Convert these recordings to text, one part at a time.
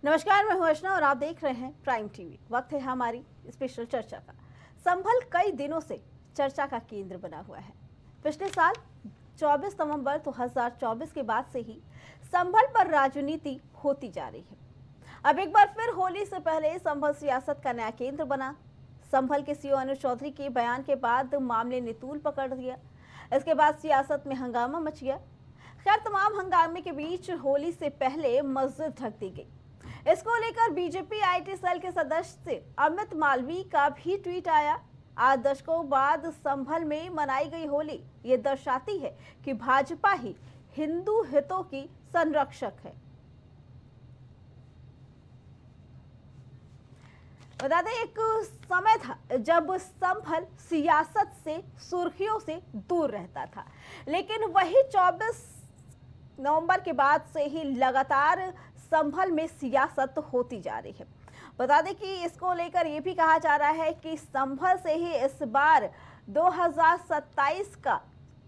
नमस्कार, मैं हूं अर्चना और आप देख रहे हैं प्राइम टीवी। वक्त है हमारी स्पेशल चर्चा का। संभल कई दिनों से चर्चा का केंद्र बना हुआ है। पिछले साल 24 नवंबर 2024 के बाद से ही संभल पर राजनीति होती जा रही है। अब एक बार फिर होली से पहले संभल सियासत का नया केंद्र बना। संभल के सीओ अनुज चौधरी के बयान के बाद मामले ने तूल पकड़ लिया। इसके बाद सियासत में हंगामा मच गया। खैर, तमाम हंगामे के बीच होली से पहले मस्जिद ढक दी गई। इसको लेकर बीजेपी आईटी सेल के सदस्य अमित मालवीय का भी ट्वीट आया। आज दशकों बाद संभल में मनाई गई होली ये दर्शाती है कि भाजपा ही हिंदू हितों की संरक्षक है। बता दें, एक समय था जब संभल सियासत से, सुर्खियों से दूर रहता था, लेकिन वही 24 नवंबर के बाद से ही लगातार संभल में सियासत होती जा रही है। बता दें कि इसको लेकर ये भी कहा जा रहा है कि संभल से ही इस बार 2027 का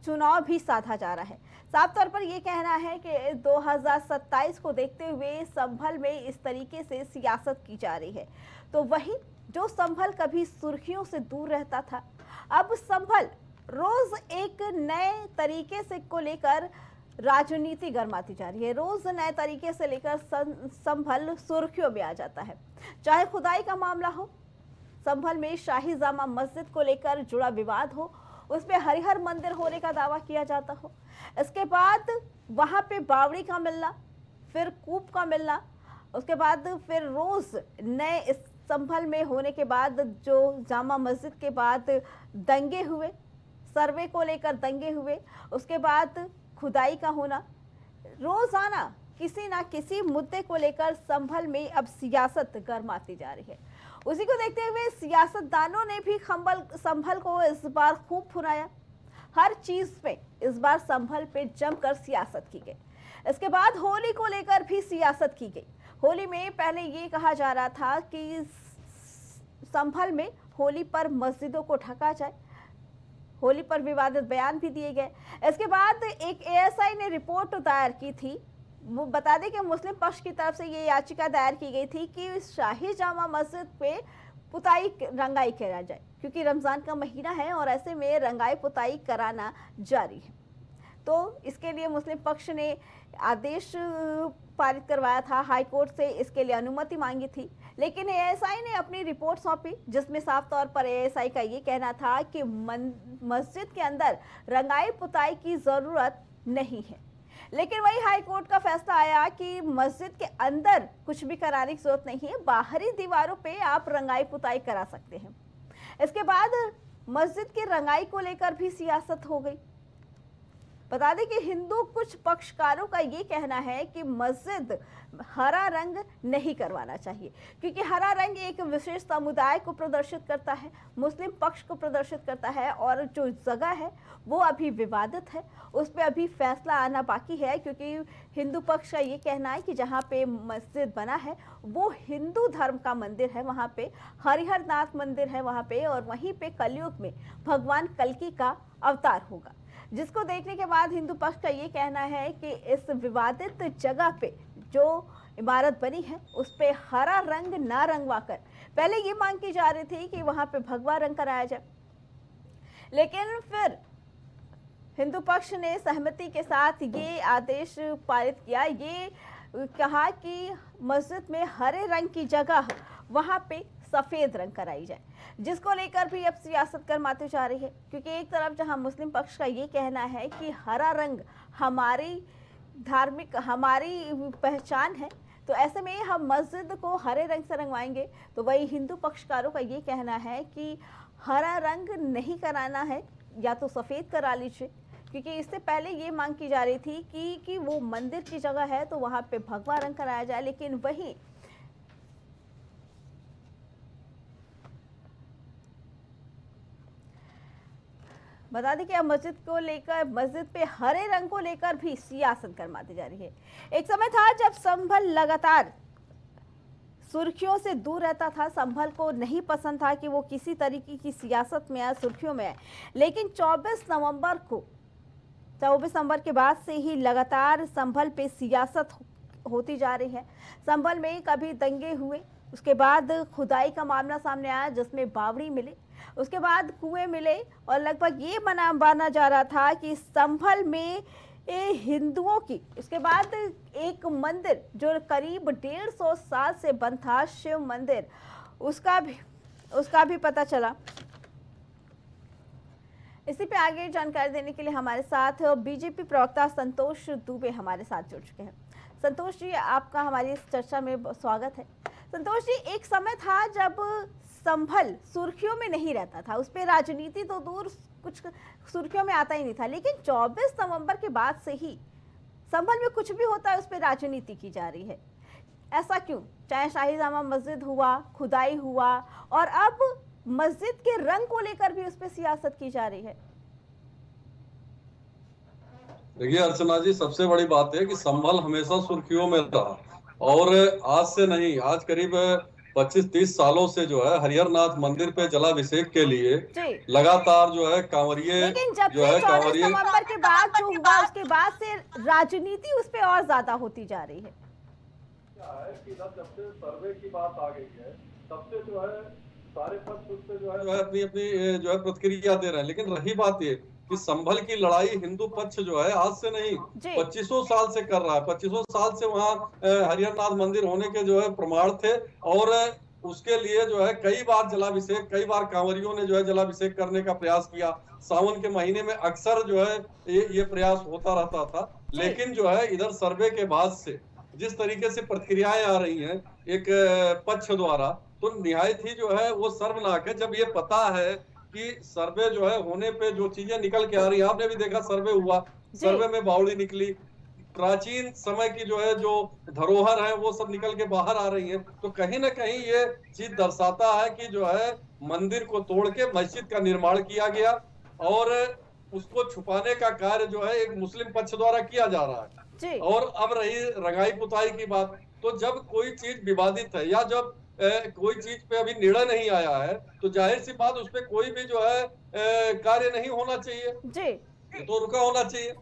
चुनाव भी साधा जा रहा है। साफ तौर पर यह कहना है कि 2027 को देखते हुए संभल में इस तरीके से सियासत की जा रही है। तो वही जो संभल कभी सुर्खियों से दूर रहता था, अब संभल रोज एक नए तरीके से को लेकर राजनीति गरमाती जा रही है। रोज नए तरीके से लेकर संभल सुर्खियों में आ जाता है। चाहे खुदाई का मामला हो, संभल में शाही जामा मस्जिद को लेकर जुड़ा विवाद हो, उसमें हरिहर मंदिर होने का दावा किया जाता हो, इसके बाद वहां पे बावड़ी का मिलना, फिर कूप का मिलना, उसके बाद फिर रोज नए इस संभल में होने के बाद जो जामा मस्जिद के बाद दंगे हुए, सर्वे को लेकर दंगे हुए, उसके बाद खुदाई का होना, रोजाना किसी ना किसी मुद्दे को लेकर संभल में अब सियासत गरमाती जा रही है। उसी को देखते हुए सियासतदानों ने भी संभल को इस बार खूब फुराया। हर चीज पे इस बार संभल पे जमकर सियासत की गई। इसके बाद होली को लेकर भी सियासत की गई। होली में पहले ये कहा जा रहा था कि संभल में होली पर मस्जिदों को ढका जाए, होली पर विवादित बयान भी दिए गए। इसके बाद एक एएसआई ने रिपोर्ट दायर की थी। वो बता दें कि मुस्लिम पक्ष की तरफ से ये याचिका दायर की गई थी कि शाही जामा मस्जिद पे पुताई रंगाई करा जाए, क्योंकि रमज़ान का महीना है और ऐसे में रंगाई पुताई कराना जारी है। तो इसके लिए मुस्लिम पक्ष ने आदेश पारित करवाया था, हाई कोर्ट से इसके लिए अनुमति मांगी थी, लेकिन एएसआई ने अपनी रिपोर्ट सौंपी, जिसमें साफ तौर पर एएसआई का ये कहना था कि मस्जिद के अंदर रंगाई पुताई की ज़रूरत नहीं है। लेकिन वही हाई कोर्ट का फैसला आया कि मस्जिद के अंदर कुछ भी कराने की जरूरत नहीं है, बाहरी दीवारों पे आप रंगाई पुताई करा सकते हैं। इसके बाद मस्जिद की रंगाई को लेकर भी सियासत हो गई। बता दें कि हिंदू कुछ पक्षकारों का ये कहना है कि मस्जिद हरा रंग नहीं करवाना चाहिए, क्योंकि हरा रंग एक विशेष समुदाय को प्रदर्शित करता है, मुस्लिम पक्ष को प्रदर्शित करता है, और जो जगह है वो अभी विवादित है, उस पर अभी फैसला आना बाकी है। क्योंकि हिंदू पक्ष का ये कहना है कि जहाँ पे मस्जिद बना है वो हिंदू धर्म का मंदिर है, वहाँ पे हरिहर नाथ मंदिर है वहाँ पे, और वहीं पे कलयुग में भगवान कल्कि का अवतार होगा, जिसको देखने के बाद हिंदू पक्ष का ये कहना है कि इस विवादित जगह पे जो इमारत बनी है उस पे हरा रंग ना रंगवा कर, पहले ये मांग की जा रही थी कि वहां पे भगवा रंग कराया जाए, लेकिन फिर हिंदू पक्ष ने सहमति के साथ ये आदेश पारित किया। ये कहा कि मस्जिद में हरे रंग की जगह वहां पे सफेद रंग कराई जाए, जिसको लेकर भी अब सियासत गरमाती जा रही है। क्योंकि एक तरफ जहां मुस्लिम पक्ष का ये कहना है कि हरा रंग हमारी धार्मिक, हमारी पहचान है, तो ऐसे में हम मस्जिद को हरे रंग से रंगवाएंगे, तो वही हिंदू पक्षकारों का ये कहना है कि हरा रंग नहीं कराना है, या तो सफ़ेद करा लीजिए। क्योंकि इससे पहले ये मांग की जा रही थी कि वो मंदिर की जगह है तो वहाँ पे भगवा रंग कराया जाए, लेकिन वही बता दें कि अब मस्जिद को लेकर, मस्जिद पे हरे रंग को लेकर भी सियासत गरमाती जा रही है। एक समय था जब संभल लगातार सुर्खियों से दूर रहता था, संभल को नहीं पसंद था कि वो किसी तरीके की सियासत में आए, सुर्खियों में आए, लेकिन 24 नवंबर के बाद से ही लगातार संभल पे सियासत होती जा रही है। संभल में कभी दंगे हुए, उसके बाद खुदाई का मामला सामने आया जिसमें बावड़ी मिले, उसके बाद कुएं मिले और लगभग ये माना जा रहा था कि संभल में हिंदुओं की, उसके बाद एक मंदिर जो करीब 150 साल से बंद था, शिव मंदिर, उसका भी पता चला। इसी पे आगे जानकारी देने के लिए हमारे साथ बीजेपी प्रवक्ता संतोष दुबे हमारे साथ जुड़ चुके हैं। संतोष जी, आपका हमारी इस चर्चा में स्वागत है। संतोष जी, एक समय था जब संभल सुर्खियों में नहीं रहता था, उस पर राजनीति तो दूर, कुछ सुर्खियों में आता ही नहीं था, लेकिन 24 नवंबर के बाद से ही संभल में कुछ भी होता है उस पर राजनीति की जा रही है। ऐसा क्यों? चाहे शाही जामा मस्जिद हुआ, खुदाई हुआ, और अब मस्जिद के रंग को लेकर भी उस पर सियासत की जा रही है। देखिए अर्चना जी, सबसे बड़ी बात है कि संभल हमेशा सुर्खियों में रहा और आज से नहीं, आज करीब 25-30 सालों से जो है हरिहरनाथ मंदिर पे जलाभिषेक के लिए लगातार जो है कांवरिये, लेकिन जब से 24 नवंबर के बाद जो हुआ उसके बाद से राजनीति उस पर और ज्यादा होती जा रही है। क्या है कि जब से सर्वे की बात आ गई है तब से जो है सारे पक्ष उस पे जो है अपनी जो है प्रतिक्रिया दे रहे हैं। लेकिन रही बात ये कि संभल की लड़ाई हिंदू पक्ष जो है आज से नहीं 2500 साल से कर रहा है। 2500 साल से वहाँ हरिहरनाथ मंदिर होने के जो है प्रमाण थे और उसके लिए जो है कई बार जलाभिषेक, कई बार कांवरियों ने जो है जलाभिषेक करने का प्रयास किया। सावन के महीने में अक्सर जो है ये प्रयास होता रहता था। लेकिन जो है इधर सर्वे के बाद से जिस तरीके से प्रतिक्रियाएं आ रही हैं एक पक्ष द्वारा, तो निहायत ही जो है वो शर्मनाक है। जब ये पता है कि सर्वे जो है होने पे जो चीजें निकल के आ रही है, आपने भी देखा सर्वे हुआ, सर्वे में बावड़ी निकली, प्राचीन समय की जो है जो धरोहर है वो सब निकल के बाहर आ रही है। तो कहीं ना कहीं ये चीज दर्शाता है कि जो है मंदिर को तोड़ के मस्जिद का निर्माण किया गया और उसको छुपाने का कार्य जो है एक मुस्लिम पक्ष द्वारा किया जा रहा है। और अब रही रंगाई पुताई की बात, तो जब कोई चीज विवादित है या जब कोई चीज पे अभी निर्णय नहीं आया है तो जाहिर सी बात उस पे कोई भी जो है कार्य नहीं होना चाहिए जी, तो रुका होना चाहिए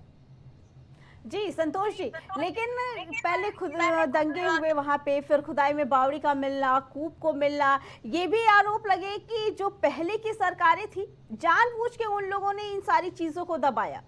जी। संतोष जी, लेकिन पहले खुद दंगे हुए वहां पे, फिर खुदाई में बावड़ी का मिलना, कूप को मिलना, ये भी आरोप लगे कि जो पहले की सरकारें थी जानबूझ के उन लोगों ने इन सारी चीजों को दबाया।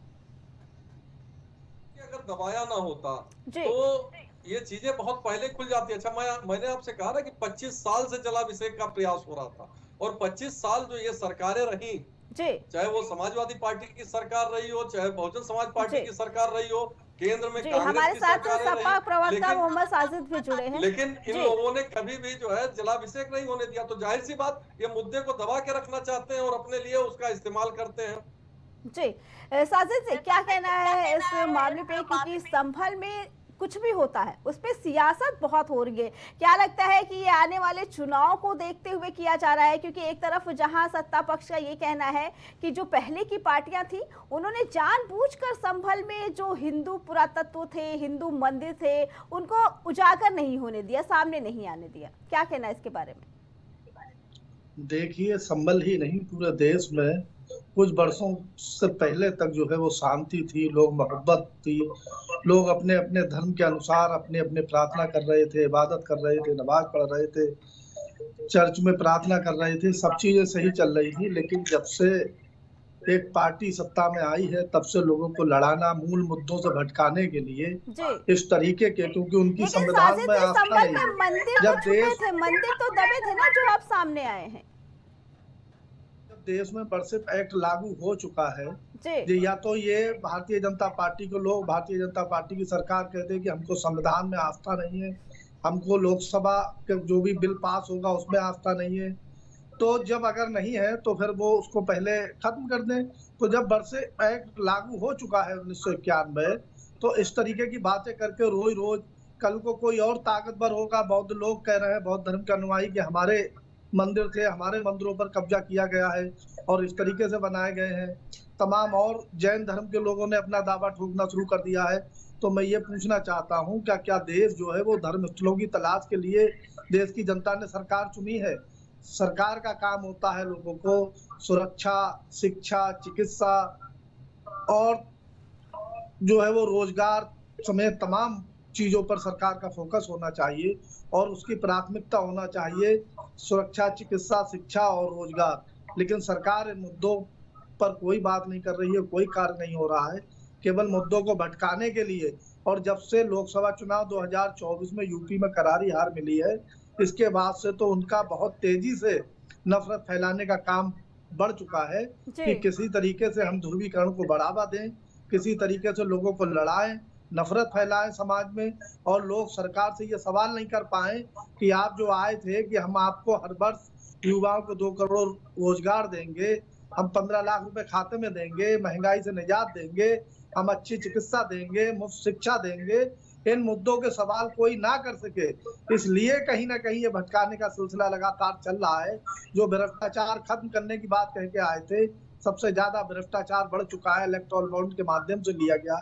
अगर दबाया ना होता तो ये चीजें बहुत पहले खुल जाती है। अच्छा, मैंने आपसे कहा ना कि 25 साल से जलाभिषेक का प्रयास हो रहा था और 25 साल जो ये सरकारें रही, चाहे वो समाजवादी पार्टी की सरकार रही हो, चाहे बहुजन समाज पार्टी की सरकार रही हो, केंद्र में हमारे साथ सपा प्रवक्ता मोहम्मद साजिद भी जुड़े हैं, लेकिन इन लोगों ने कभी भी जो है जलाभिषेक नहीं होने दिया। तो जाहिर सी बात ये मुद्दे को दबा के रखना चाहते हैं और अपने लिए उसका इस्तेमाल करते हैं। जी, साजिद जी, क्या कहना है इस मामले पे? क्योंकि संभल में कुछ भी होता है उस पर सियासत बहुत हो रही है। क्या लगता है कि ये आने वाले चुनाव को देखते हुए किया जा रहा है? क्योंकि एक तरफ जहां सत्ता पक्ष का ये कहना है कि जो पहले की पार्टियां थी उन्होंने जानबूझकर संभल में जो हिंदू पुरातत्व थे, हिंदू मंदिर थे, उनको उजागर नहीं होने दिया, सामने नहीं आने दिया। क्या कहना है इसके बारे में? देखिए, संभल ही नहीं पूरे देश में कुछ वर्षों से पहले तक जो है वो शांति थी, लोग मोहब्बत थी, लोग अपने अपने धर्म के अनुसार अपने अपने प्रार्थना कर रहे थे, इबादत कर रहे थे, नमाज पढ़ रहे थे, चर्च में प्रार्थना कर रहे थे, सब चीजें सही चल रही थी। लेकिन जब से एक पार्टी सत्ता में आई है तब से लोगों को लड़ाना, मूल मुद्दों से भटकाने के लिए इस तरीके के, क्योंकि उनकी संविधान में आस्था नहीं है। जब मंदिर तो दबे थे ना जो अब सामने आए हैं, देश में वर्शिप एक्ट लागू हो चुका है, या तो ये भारतीय जनता पार्टी को लोग, भारतीय जनता पार्टी की सरकार कहते हैं कि हमको संविधान में आस्था नहीं है, हमको लोकसभा के जो भी बिल पास होगा उसमें आस्था नहीं है। तो जब अगर नहीं है तो फिर वो उसको पहले खत्म कर दें। तो जब वर्शिप एक्ट लागू हो चुका है 1991, तो इस तरीके की बातें करके रोज रोज कल को कोई और ताकतवर होगा, बौद्ध लोग कह रहे हैं, बौद्ध धर्म के अनुयायी, कि हमारे मंदिर थे, हमारे मंदिरों पर कब्जा किया गया है और इस तरीके से बनाए गए हैं। तमाम और जैन धर्म के लोगों ने अपना दावा ठोकना शुरू कर दिया है। तो मैं ये पूछना चाहता हूँ, क्या देश जो है वो धर्म स्थलों की तलाश के लिए देश की जनता ने सरकार चुनी है? सरकार का काम होता है लोगों को सुरक्षा, शिक्षा, चिकित्सा और जो है वो रोजगार समेत तमाम चीजों पर सरकार का फोकस होना चाहिए और उसकी प्राथमिकता होना चाहिए सुरक्षा, चिकित्सा, शिक्षा और रोजगार। लेकिन सरकार इन मुद्दों पर कोई बात नहीं कर रही है, कोई कार्य नहीं हो रहा है, केवल मुद्दों को भटकाने के लिए। और जब से लोकसभा चुनाव 2024 में यूपी में करारी हार मिली है, इसके बाद से तो उनका बहुत तेजी से नफरत फैलाने का काम बढ़ चुका है कि किसी तरीके से हम ध्रुवीकरण को बढ़ावा दें, किसी तरीके से लोगों को लड़ाएं, नफरत फैलाएं समाज में। और लोग सरकार से ये सवाल नहीं कर पाए कि आप जो आए थे कि हम आपको हर वर्ष युवाओं को 2 करोड़ रोजगार देंगे, हम 15 लाख रुपए खाते में देंगे, महंगाई से निजात देंगे, हम अच्छी चिकित्सा देंगे, मुफ्त शिक्षा देंगे। इन मुद्दों के सवाल कोई ना कर सके, इसलिए कहीं ना कहीं ये भटकाने का सिलसिला लगातार चल रहा है। जो भ्रष्टाचार खत्म करने की बात कह के आए थे, सबसे ज्यादा भ्रष्टाचार बढ़ चुका है। इलेक्टोरल बॉन्ड के माध्यम से लिया गया,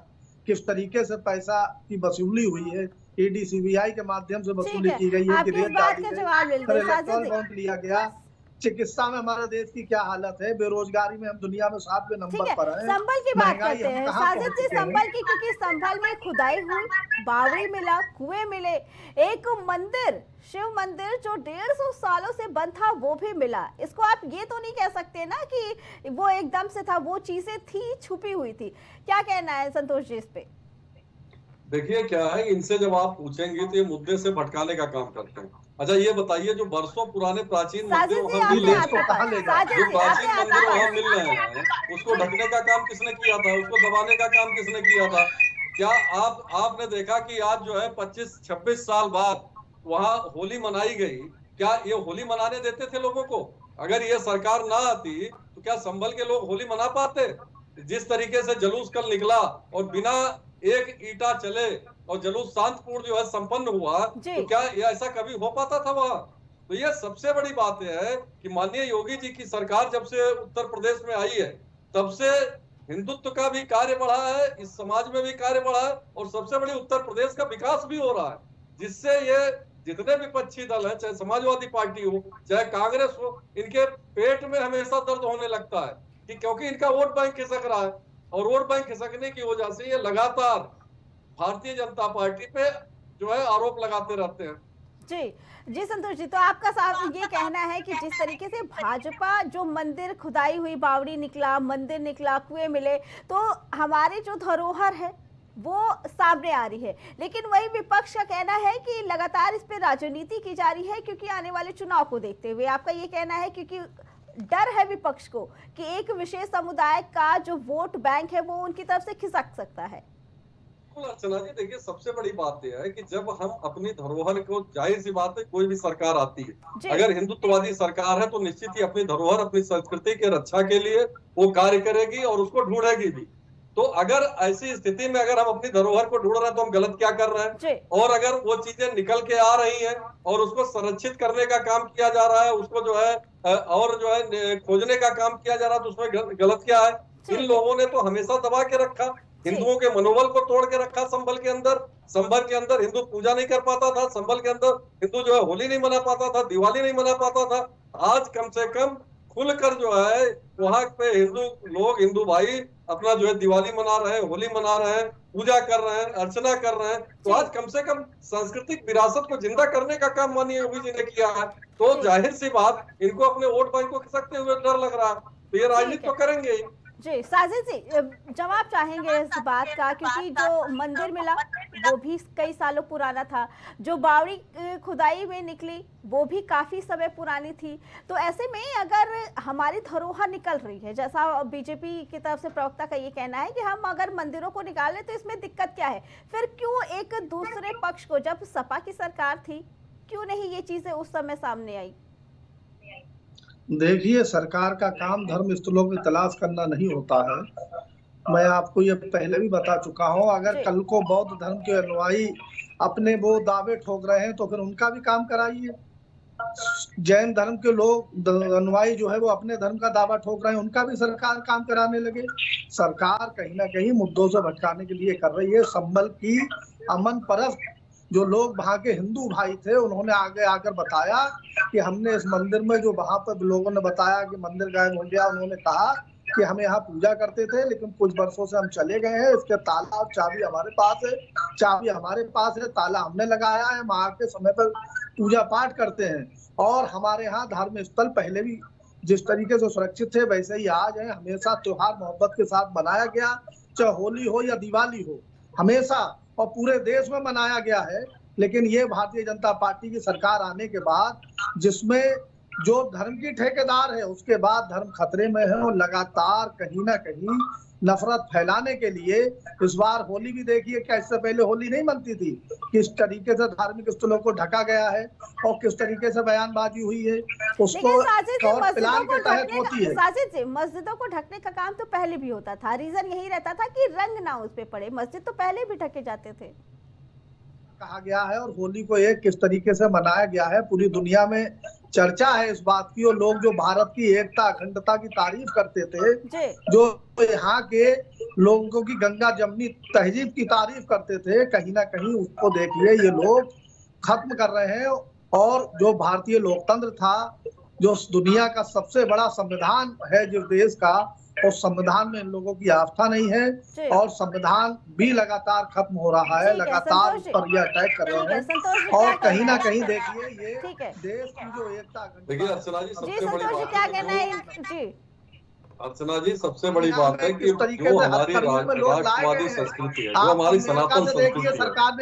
किस तरीके से पैसा की वसूली हुई है, ईडी सीबीआई के माध्यम से वसूली की गई है कि रेलगाड़ी से इलेक्टोरल बॉन्ड लिया गया। चिकित्सा में हमारे देश की क्या हालत है, बेरोजगारी में हम दुनिया में 7वें नंबर पर हैं। संभल की बात करते हैं साजिद जी, संभल की, क्योंकि संभल में खुदाई हुई, बावड़ी मिला, कुएं मिले, एक मंदिर, शिव मंदिर जो 150 सालों से बंद था वो भी मिला। इसको आप ये तो नहीं कह सकते ना कि वो एकदम से था, वो चीजें थी, छुपी हुई थी। क्या कहना है संतोष जी इस पे? देखिए क्या है, इनसे जब आप पूछेंगे तो ये मुद्दे से भटकाने का काम करते हैं। अच्छा ये बताइए, जो बरसों पुराने प्राचीन मंदिर वहां मिल रहे हैं, उसको ढकने का काम किसने किया था, उसको दबाने का काम किसने किया था? क्या आपने देखा कि आज जो है 25-26 साल बाद वहां होली मनाई गई? क्या ये होली मनाने देते थे लोगों को? अगर ये सरकार ना आती तो क्या संभल के लोग होली मना पाते? जिस तरीके से जुलूस कल निकला और बिना एक ईटा चले और जुलूस शांतिपूर्ण जो है संपन्न हुआ, तो क्या ये ऐसा कभी हो पाता था वहां? तो ये सबसे बड़ी बात है कि माननीय योगी जी की सरकार जब से उत्तर प्रदेश में आई है, तब से हिंदुत्व का भी कार्य बढ़ा है, इस समाज में भी कार्य बढ़ा है, और सबसे बड़ी उत्तर प्रदेश का विकास भी हो रहा है, जिससे ये जितने विपक्षी दल है, चाहे समाजवादी पार्टी हो, चाहे कांग्रेस हो, इनके पेट में हमेशा दर्द होने लगता है कि क्योंकि इनका वोट बैंक खिसक रहा है, और वोट बैंक खिसकने की वजह से ये लगातार भारतीय जनता पार्टी पे जो है आरोप लगाते रहते हैं। जी संतोष जी, तो आपका साफ ये कहना है कि जिस तरीके से भाजपा जो मंदिर खुदाई हुई, बावड़ी निकला, मंदिर निकला, कुएं मिले, तो हमारी जो धरोहर है वो सामने आ रही है, लेकिन वही विपक्ष का कहना है कि लगातार इस पे राजनीति की जा रही है, क्योंकि आने वाले चुनाव को देखते हुए। आपका ये कहना है क्योंकि डर है विपक्ष को कि एक विशेष समुदाय का जो वोट बैंक है वो उनकी तरफ से खिसक सकता है। अर्चना जी देखिए, सबसे बड़ी बात यह है कि जब हम अपनी धरोहर को, जाहिर सी बात है कोई भी सरकार आती है, अगर हिंदुत्ववादी सरकार है तो निश्चित ही अपनी धरोहर, अपनी संस्कृति के रक्षा के लिए वो कार्य करेगी और उसको ढूंढेगी भी। तो अगर ऐसी स्थिति में अगर हम अपनी धरोहर को ढूंढ रहे हैं तो हम गलत क्या कर रहे हैं? और अगर वो चीजें निकल के आ रही हैं और उसको संरक्षित करने का काम किया जा रहा है, उसको जो है और जो है खोजने का काम किया जा रहा है, तो उसमें गलत क्या है? इन लोगों ने तो हमेशा दबा के रखा, हिंदुओं के मनोबल को तोड़ के रखा। संभल के अंदर हिंदू पूजा नहीं कर पाता था, संभल के अंदर हिंदू जो है होली नहीं मना पाता था, दिवाली नहीं मना पाता था। आज कम से कम खुलकर जो है वहां पे हिंदू लोग, हिंदू भाई अपना जो है दिवाली मना रहे हैं, होली मना रहे हैं, पूजा कर रहे हैं, अर्चना कर रहे हैं। तो आज कम से कम सांस्कृतिक विरासत को जिंदा करने का काम माननीय योगी जी ने किया है। तो जाहिर सी बात, इनको अपने वोट बैंक को खिसकते हुए डर लग रहा है, तो ये राजनीति तो करेंगे ही। जी साजिद जी, जवाब चाहेंगे इस बात का, क्योंकि जो मंदिर मिला वो भी कई सालों पुराना था, जो बावड़ी खुदाई में निकली वो भी काफी समय पुरानी थी। तो ऐसे में अगर हमारी धरोहर निकल रही है, जैसा बीजेपी की तरफ से प्रवक्ता का ये कहना है कि हम अगर मंदिरों को निकालें तो इसमें दिक्कत क्या है, फिर क्यों एक दूसरे पक्ष को, जब सपा की सरकार थी, क्यों नहीं ये चीजें उस समय सामने आई? देखिए, सरकार का काम धर्म स्थलों की तलाश करना नहीं होता है। मैं आपको ये पहले भी बता चुका हूँ। अगर कल को बौद्ध धर्म के अनुयायी अपने वो दावे ठोक रहे हैं तो फिर उनका भी काम कराइए। जैन धर्म के लोग अनुयायी जो है वो अपने धर्म का दावा ठोक रहे हैं, उनका भी सरकार काम कराने लगे। सरकार कहीं ना कहीं मुद्दों से भटकाने के लिए कर रही है। संभल की अमन परस्त जो लोग वहां के हिंदू भाई थे, उन्होंने आगे आकर बताया कि हमने इस मंदिर में, जो वहां पर लोगों ने बताया कि मंदिर गायब हो गया, उन्होंने कहा कि हम यहाँ पूजा करते थे, लेकिन कुछ वर्षों से हम चले गए हैं। इसके ताला और चाबी हमारे पास है, चाबी हमारे पास है, ताला हमने लगाया है। हम आके समय पर पूजा पाठ करते हैं और हमारे यहाँ धार्मिक स्थल पहले भी जिस तरीके से सुरक्षित थे वैसे ही आज है। हमेशा त्योहार मोहब्बत के साथ मनाया गया, चाहे होली हो या दिवाली हो, हमेशा और पूरे देश में मनाया गया है। लेकिन ये भारतीय जनता पार्टी की सरकार आने के बाद, जिसमें जो धर्म की ठेकेदार है उसके बाद धर्म खतरे में है और लगातार कहीं ना कहीं नफरत फैलाने के लिए इस बार होली भी देखिए, क्या इससे पहले होली नहीं मनती थी, किस तरीके से धार्मिक स्थलों को ढका गया है और किस तरीके से बयानबाजी हुई है उसको और प्लान के तहत होती है। साजिद जी, मस्जिदों को ढकने का काम तो पहले भी होता था, रीजन यही रहता था कि रंग ना उस पे पड़े। मस्जिद तो पहले भी ढके जाते थे, कहा गया है। और होली को ये किस तरीके से मनाया गया है पूरी दुनिया में चर्चा है इस बात की। और लोग जो भारत की एकता अखंडता की तारीफ करते थे, जो यहाँ के लोगों की गंगा जमनी तहजीब की तारीफ करते थे, कहीं ना कहीं उसको देखिए ये लोग खत्म कर रहे हैं। और जो भारतीय लोकतंत्र था, जो दुनिया का सबसे बड़ा संविधान है जिस देश का, और संविधान में इन लोगों की आस्था नहीं है और संविधान भी लगातार खत्म हो रहा है, लगातार उस पर ये अटैक कर रहे हैं। और कहीं ना कहीं देखिए ये देश की जो एकता, देखिए अर्चना जी सबसे बड़ी बात क्या कहना है जी? अर्चना जी सबसे बड़ी बात है कि जो हमारी राष्ट्रवादी संस्कृति है, जो हमारी सनातन संस्कृति है,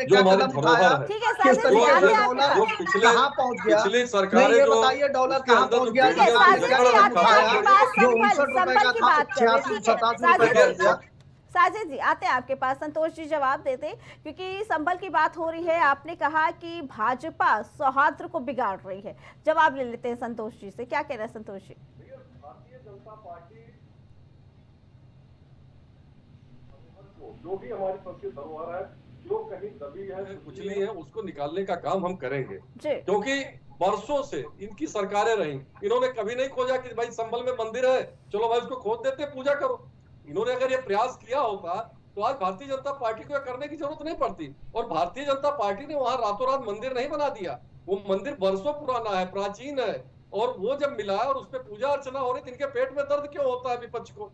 जो हमारी धरोहर है, किस तरीके से डॉलर जो पिछली सरकारें जो बताइए डॉलर कहाँ पहुँच गया, जो 59 रुपए का था 86 87 रुपए का हो गया। साजिद जी आते हैं आपके पास, संतोष जी जवाब देते, क्योंकि संभल की बात हो रही है। आपने कहा कि भाजपा सौहार्द को बिगाड़ रही है, जवाब ले लेते हैं संतोष जी से। क्या कह रहे हैं संतोष जी? भारतीय जनता पार्टी जो भी हमारी संस्कृति धरोहर है, जो कहीं दबी है कुचली है, उसको निकालने का काम हम करेंगे। क्योंकि वर्षों से इनकी सरकारें रही, इन्होंने कभी नहीं खोजा कि भाई संभल में मंदिर है, चलो भाई उसको खोद देते पूजा करो। इन्होंने अगर ये प्रयास किया होता तो आज भारतीय जनता पार्टी को करने की जरूरत नहीं पड़ती। और भारतीय जनता पार्टी ने वहां रातों रात मंदिर नहीं बना दिया, वो मंदिर वर्षों पुराना है, प्राचीन है, और वो जब मिला है और उस पर पूजा अर्चना हो रही, तो इनके पेट में दर्द क्यों होता है विपक्ष को?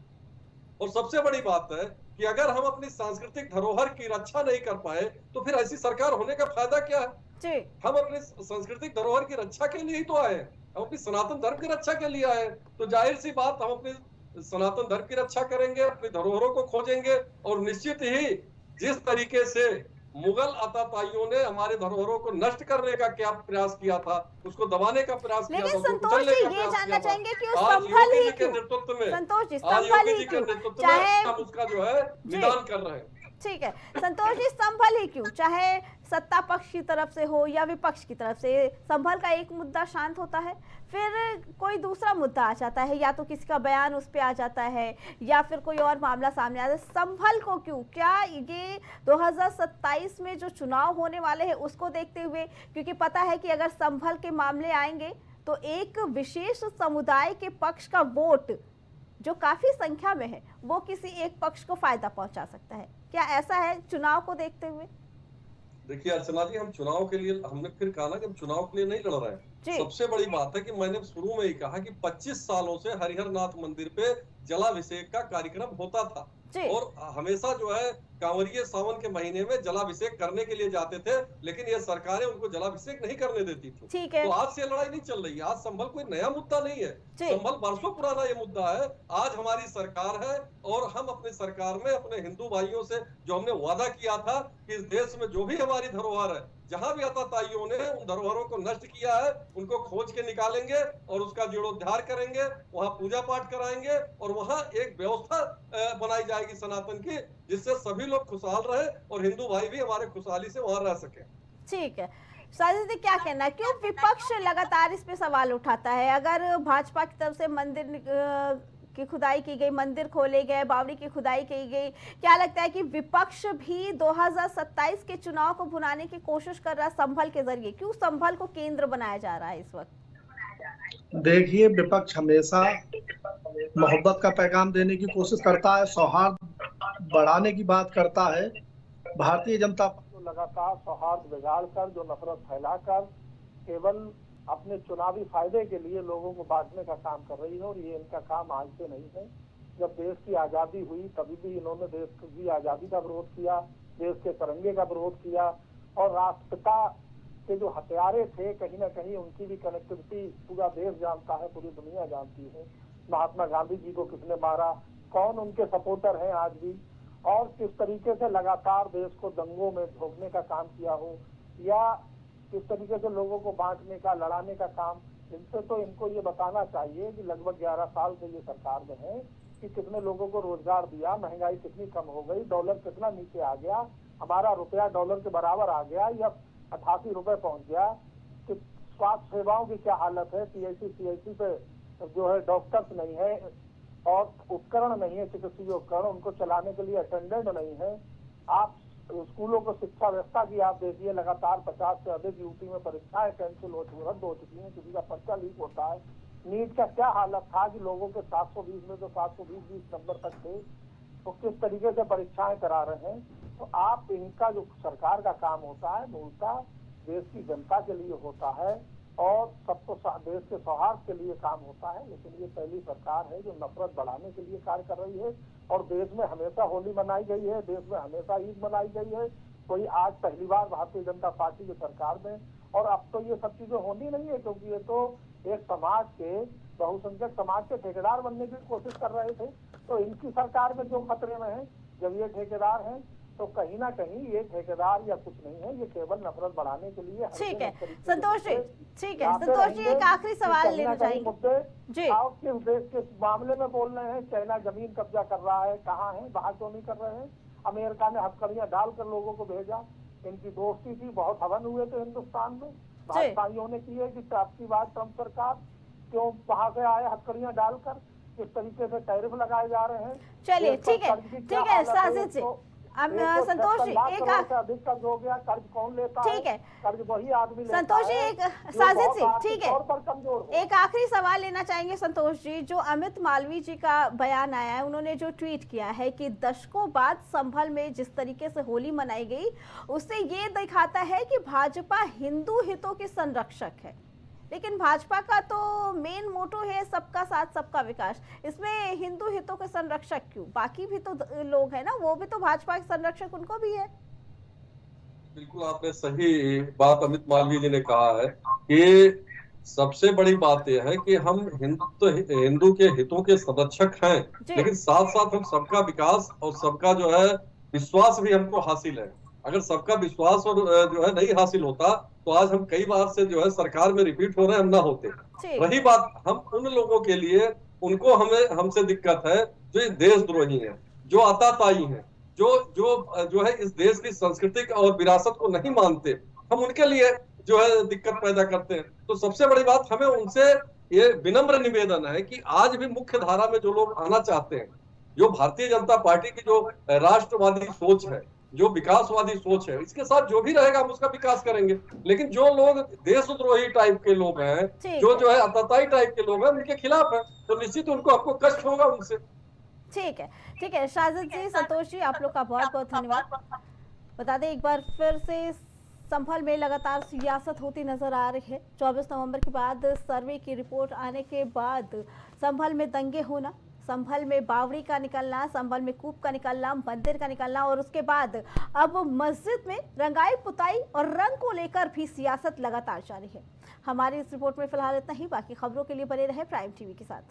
और सबसे बड़ी बात है कि अगर हम अपनी सांस्कृतिक धरोहर की रक्षा नहीं कर पाए तो फिर ऐसी सरकार होने का फायदा क्या है? हम अपनी सांस्कृतिक धरोहर की रक्षा के लिए ही तो आए, हम अपनी सनातन धर्म की रक्षा के लिए आए। तो जाहिर सी बात हम अपनी सनातन धर्म की रक्षा करेंगे, अपनी धरोहरों को खोजेंगे, और निश्चित ही जिस तरीके से मुगल आतताइयों ने हमारे धरोहरों को नष्ट करने का क्या प्रयास किया था, उसको दबाने का प्रयास किया था, लेकिन संतोष जी ये जानना चाहेंगे कि उस संभल ही के नेतृत्व में, संतोष जी संभल ही क्यों, चाहे हम उसका जो है निदान कर रहे हैं। ठीक है संतोष जी, संभल ही क्यों, चाहे सत्ता पक्ष की तरफ से हो या विपक्ष की तरफ से, संभल का एक मुद्दा शांत होता है, फिर कोई दूसरा मुद्दा आ जाता है, या तो किसी का बयान उस पे आ जाता है या फिर कोई और मामला सामने आता है। संभल को क्यों? क्या ये 2027 में जो चुनाव होने वाले हैं उसको देखते हुए? क्योंकि पता है कि अगर संभल के मामले आएंगे तो एक विशेष समुदाय के पक्ष का वोट जो काफी संख्या में है वो किसी एक पक्ष को फायदा पहुंचा सकता है। क्या ऐसा है चुनाव को देखते हुए? देखिए अर्चना जी, हम चुनाव के लिए, हमने फिर कहा ना कि हम चुनाव के लिए नहीं लड़ रहे हैं। सबसे बड़ी बात है कि मैंने शुरू में ही कहा कि 25 सालों से हरिहरनाथ मंदिर पे जलाभिषेक का कार्यक्रम होता था, और हमेशा जो है कांवरिये सावन के महीने में जलाभिषेक करने के लिए जाते थे, लेकिन ये सरकारें उनको जलाभिषेक नहीं करने देती थी। तो आज से लड़ाई नहीं चल रही है, आज संभल कोई नया मुद्दा नहीं है, संभल वर्षों पुराना ये मुद्दा है। आज हमारी सरकार है और हम अपनी सरकार में अपने हिंदू भाइयों से जो हमने वादा किया था कि इस देश में जो भी हमारी धरोहर है, जहां भी आतताइयों ने उन धरोहरों को नष्ट किया है, उनको खोज के निकालेंगे और उसका जीर्णोद्धार करेंगे, वहां पूजा पाठ कराएंगे और वहां एक व्यवस्था बनाई जाएगी सनातन की, जिससे सभी लोग खुशहाल रहे और हिंदू भाई भी हमारे खुशहाली से वहां रह सके। ठीक है साजिद जी, क्या कहना है, क्यों विपक्ष लगातार इस पे सवाल उठाता है? अगर भाजपा की तरफ से मंदिर की खुदाई की गई, मंदिर खोले गए, बावड़ी की खुदाई की गई, क्या लगता है कि विपक्ष भी 2027 के चुनाव को भुनाने की कोशिश कर रहा है संभल के जरिए? क्यों संभल को केंद्र बनाया जा रहा है इस वक्त? देखिए, विपक्ष हमेशा मोहब्बत का पैगाम देने की कोशिश करता है, सौहार्द बढ़ाने की बात करता है। भारतीय जनता पार्टी लगातार सौहार्द बिगाड़ कर, जो नफरत फैलाकर केवल अपने चुनावी फायदे के लिए लोगों को बांटने का काम कर रही है, और ये इनका काम आज से नहीं है, जब देश की आजादी हुई तभी भी इन्होंने देश की आजादी का विरोध किया, देश के तिरंगे का विरोध किया, और राष्ट्रपिता के जो हत्यारे थे कहीं ना कहीं उनकी भी कनेक्टिविटी पूरा देश जानता है, पूरी दुनिया जानती है। महात्मा गांधी जी को किसने मारा, कौन उनके सपोर्टर हैं आज भी, और किस तरीके से लगातार देश को दंगों में झोंकने का काम किया हो, या किस तरीके से लोगों को बांटने का, लड़ाने का काम। इनसे तो इनको ये बताना चाहिए कि लगभग 11 साल से ये सरकार में है कि कितने लोगों को रोजगार दिया, महंगाई कितनी कम हो गई, डॉलर कितना नीचे आ गया, हमारा रुपया डॉलर के बराबर आ गया या 88 रुपए पहुंच गया, कि स्वास्थ्य सेवाओं की क्या हालत है, PIC पे जो है डॉक्टर्स नहीं है और उपकरण नहीं है, चिकित्सीय उपकरण, उनको चलाने के लिए अटेंडेंट नहीं है। आप स्कूलों को शिक्षा व्यवस्था की आप देखिए, लगातार 50 से अधिक यूपी में परीक्षाएं कैंसिल रद्द हो चुकी हैं, किसी का पर्चा लीक होता है। नीट का क्या हालत था कि लोगों के 720 में तो 720 नंबर तक थे, तो किस तरीके से परीक्षाएं करा रहे हैं। तो आप इनका जो सरकार का काम होता है मूलतः देश की जनता के लिए होता है और सबको देश के सौहार्द के लिए काम होता है, लेकिन ये पहली सरकार है जो नफरत बढ़ाने के लिए कार्य कर रही है। और देश में हमेशा होली मनाई गई है, देश में हमेशा ईद मनाई गई है, कोई आज पहली बार भारतीय जनता पार्टी की सरकार में। और अब तो ये सब चीजें होनी नहीं है, क्योंकि ये तो एक समाज के, बहुसंख्यक समाज के ठेकेदार बनने की कोशिश कर रहे थे। तो इनकी सरकार में जो खतरे में है, जब ये ठेकेदार हैं तो कहीं ना कहीं ये ठेकेदार या कुछ नहीं है, ये केवल नफरत बढ़ाने के लिए। ठीक है संतोष जी, ठीक है संतोष जी, एक आखिरी सवाल लेना चाहेंगे मुद्दे जी। आप किस देश के मामले में बोल रहे हैं? चाइना जमीन कब्जा कर रहा है, कहाँ है, बाहर क्यों नहीं कर रहे हैं? अमेरिका ने हथकड़ियां डालकर लोगों को भेजा, इनकी दोस्ती थी, बहुत हवन हुए थे हिंदुस्तान में, भाजपाइयों ने की है कि आपकी बात ट्रम्प सरकार क्यों वहां से आए हथकड़ियां डालकर, किस तरीके से टैरिफ लगाए जा रहे हैं। चलिए ठीक है साजिद जी, अब संतोष जी एक अधिक कर्ज हो गया, कर्ज कौन लेता है? ठीक है कर्ज वही आदमी लेता संतोष जी, है एक साजिद जी ठीक है, कमजोर हो। एक आखिरी सवाल लेना चाहेंगे संतोष जी। जो अमित मालवीय जी का बयान आया है, उन्होंने जो ट्वीट किया है कि दशकों बाद संभल में जिस तरीके से होली मनाई गई, उससे ये दिखाता है कि भाजपा हिंदू हितों के संरक्षक है। लेकिन भाजपा का तो मेन मोटो है सबका साथ सबका विकास, इसमें हिंदू हितों के संरक्षक क्यों? बाकी भी तो लोग हैं ना, वो भी तो भाजपा के संरक्षक, उनको भी है। बिल्कुल आपने सही बात अमित मालवीय जी ने कहा है कि सबसे बड़ी बात यह है कि हम हिंदू के हितों के संरक्षक हैं, लेकिन साथ साथ हम सबका विकास और सबका जो है विश्वास भी हमको हासिल है। अगर सबका विश्वास और जो है नहीं हासिल होता तो आज हम कई बार से जो है सरकार में रिपीट हो रहे हम ना होते। रही बात हम उन लोगों के लिए, उनको हमसे दिक्कत है जो देशद्रोही हैं, जो आताताई हैं, जो है इस देश की संस्कृति और विरासत को नहीं मानते, हम उनके लिए जो है दिक्कत पैदा करते हैं। तो सबसे बड़ी बात हमें उनसे ये विनम्र निवेदन है कि आज भी मुख्य धारा में जो लोग आना चाहते हैं, जो भारतीय जनता पार्टी की जो राष्ट्रवादी सोच है, जो विकासवादी सोच है, इसके साथ जो भी रहेगा हम उसका विकास करेंगे। लेकिन जो लोग देशद्रोही टाइप के लोग हैं, जो है आतताई टाइप के लोग हैं, उनके खिलाफ है, तो निश्चित उनको आपको कष्ट होगा उनसे। ठीक है साजिद जी, संतोष जी, आप लोग का बहुत बहुत धन्यवाद। बता दें एक बार फिर से, संभल में लगातार सियासत होती नजर आ रही है। 24 नवंबर के बाद सर्वे की रिपोर्ट आने के बाद संभल में दंगे होना, संभल में बावड़ी का निकलना, संभल में कूप का निकलना, मंदिर का निकलना, और उसके बाद अब मस्जिद में रंगाई पुताई और रंग को लेकर भी सियासत लगातार जारी है। हमारी इस रिपोर्ट में फिलहाल इतना ही। बाकी खबरों के लिए बने रहे प्राइम टीवी के साथ।